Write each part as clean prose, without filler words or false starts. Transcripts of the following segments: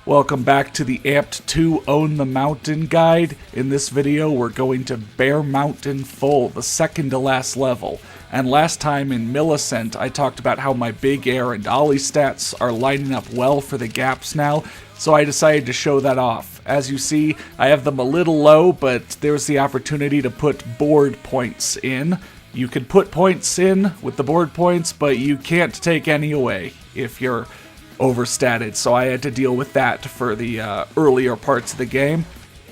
Welcome back to the Amped 2 Own the Mountain guide. In this video, we're going to Bear Mountain Full, the second to last level. And last time in Millicent, I talked about how my big air and ollie stats are lining up well for the gaps now, so I decided to show that off. As you see, I have them a little low, but there's the opportunity to put board points in. You can put points in with the board points, but you can't take any away if you're overstated, so I had to deal with that for the earlier parts of the game.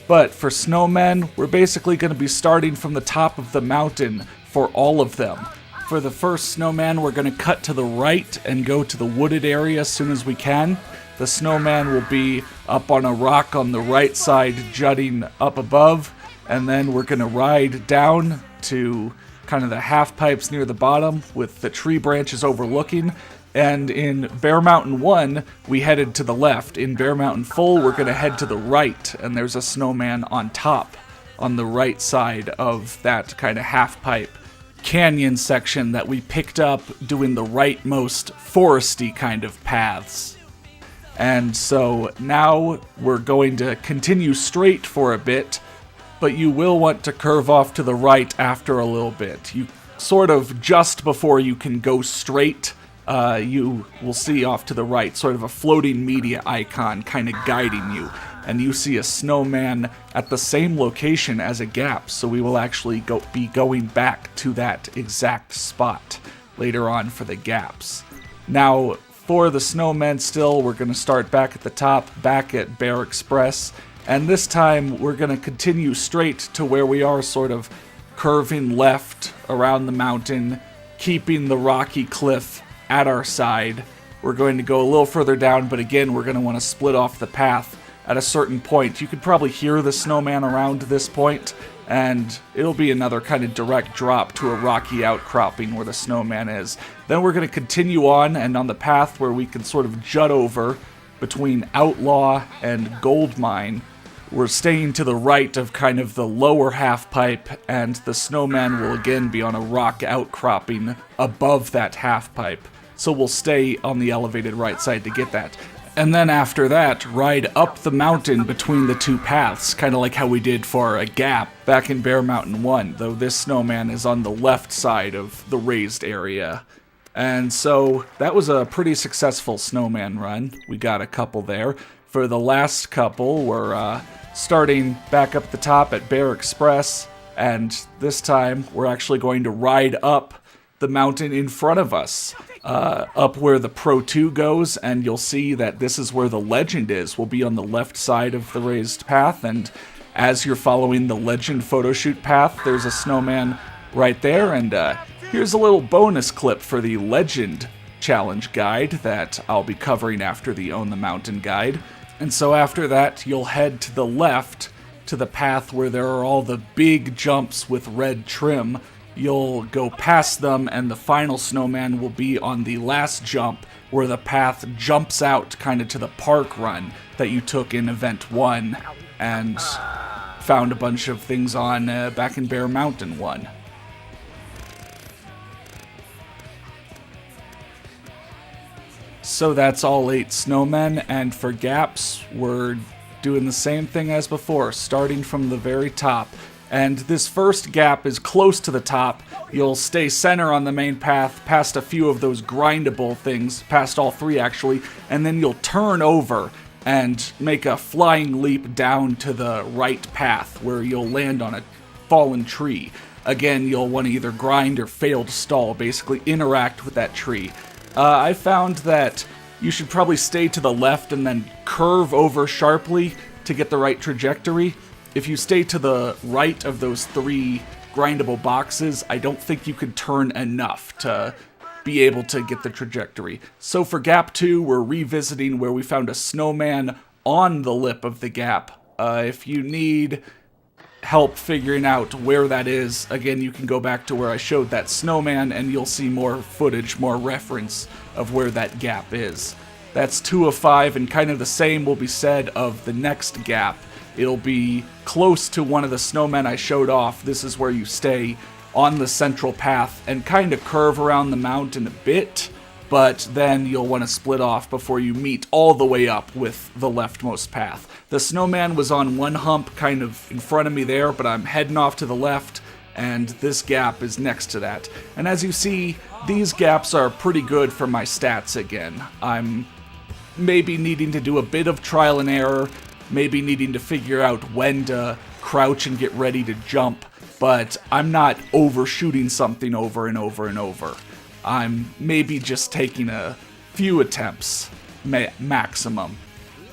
But for snowmen, we're basically going to be starting from the top of the mountain for all of them. For the first snowman, we're going to cut to the right and go to the wooded area as soon as we can. The snowman will be up on a rock on the right side, jutting up above, and then we're going to ride down to kind of the half pipes near the bottom with the tree branches overlooking. And in Bear Mountain 1, we headed to the left. In Bear Mountain Full, we're going to head to the right, and there's a snowman on top, on the right side of that kind of half-pipe canyon section that we picked up doing the rightmost foresty kind of paths. And so now we're going to continue straight for a bit, but you will want to curve off to the right after a little bit. You sort of just before you can go straight, you will see off to the right sort of a floating media icon kind of guiding you, and you see a snowman at the same location as a gap, so we will actually be going back to that exact spot later on for the gaps. Now for the snowmen still, we're going to start back at the top, back at Bear Express, and this time we're going to continue straight to where we are, sort of curving left around the mountain, keeping the rocky cliff at our side. We're going to go a little further down, but again, we're going to want to split off the path at a certain point. You could probably hear the snowman around this point, and it'll be another kind of direct drop to a rocky outcropping where the snowman is. Then we're going to continue on, and on the path where we can sort of jut over between Outlaw and Gold Mine, we're staying to the right of kind of the lower half pipe, and the snowman will again be on a rock outcropping above that half pipe. So we'll stay on the elevated right side to get that. And then after that, ride up the mountain between the two paths, kind of like how we did for a gap back in Bear Mountain 1, though this snowman is on the left side of the raised area. And so that was a pretty successful snowman run. We got a couple there. For the last couple, we're starting back up the top at Bear Express, and this time we're actually going to ride up the mountain in front of us, up where the Pro 2 goes, and you'll see that this is where the legend is. We'll be on the left side of the raised path, and as you're following the legend photo shoot path, there's a snowman right there, and here's a little bonus clip for the legend challenge guide that I'll be covering after the Own the Mountain guide. And so after that, you'll head to the left to the path where there are all the big jumps with red trim. You'll go past them, and the final snowman will be on the last jump where the path jumps out kind of to the park run that you took in Event 1 and found a bunch of things on back in Bear Mountain 1. So that's all 8 snowmen, and for gaps, we're doing the same thing as before, starting from the very top. And this first gap is close to the top. You'll stay center on the main path, past a few of those grindable things, past all 3 actually, and then you'll turn over and make a flying leap down to the right path, where you'll land on a fallen tree. Again, you'll want to either grind or fail to stall, basically interact with that tree. I found that you should probably stay to the left and then curve over sharply to get the right trajectory. If you stay to the right of those 3 grindable boxes, I don't think you could turn enough to be able to get the trajectory. So for Gap 2, we're revisiting where we found a snowman on the lip of the gap. If you need help figuring out where that is, again, you can go back to where I showed that snowman and you'll see more footage, more reference of where that gap is. That's 2 of 5, and kind of the same will be said of the next gap. It'll be close to one of the snowmen I showed off. This is where you stay on the central path and kind of curve around the mountain a bit but then you'll want to split off before you meet all the way up with the leftmost path. The snowman was on one hump kind of in front of me there, but I'm heading off to the left, and this gap is next to that. And as you see, these gaps are pretty good for my stats again. I'm maybe needing to do a bit of trial and error, maybe needing to figure out when to crouch and get ready to jump, but I'm not overshooting something over and over and over. I'm maybe just taking a few attempts, maximum.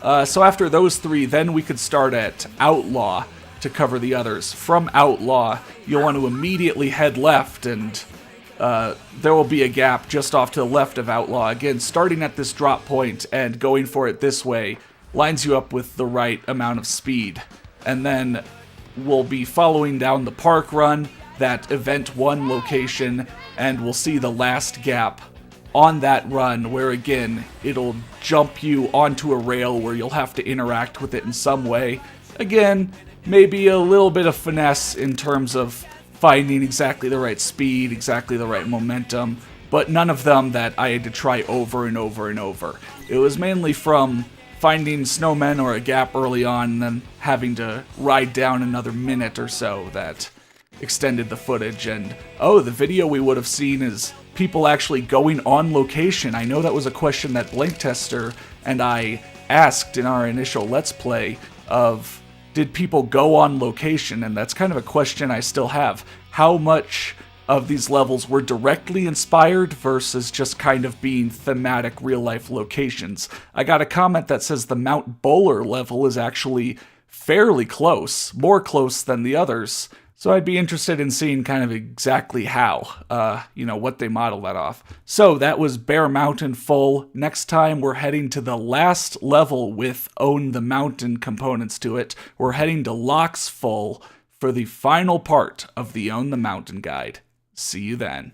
So after those three, then we could start at Outlaw to cover the others. From Outlaw, you'll want to immediately head left, and there will be a gap just off to the left of Outlaw. Again, starting at this drop point and going for it this way lines you up with the right amount of speed. And then we'll be following down the park run, that Event 1 location, and we'll see the last gap on that run where, again, it'll jump you onto a rail where you'll have to interact with it in some way. Again, maybe a little bit of finesse in terms of finding exactly the right speed, exactly the right momentum, but none of them that I had to try over and over and over. It was mainly from finding snowmen or a gap early on and then having to ride down another minute or so that extended the footage. And oh, the video we would have seen is people actually going on location. I know that was a question that Blink Tester and I asked in our initial Let's Play of, did people go on location? And that's kind of a question I still have. How much of these levels were directly inspired versus just kind of being thematic real-life locations? I got a comment that says the Mount Bowler level is actually fairly close, more close than the others. So I'd be interested in seeing kind of exactly how, what they model that off. So that was Bear Mountain full. Next time we're heading to the last level with Own the Mountain components to it. We're heading to Locks full for the final part of the Own the Mountain guide. See you then.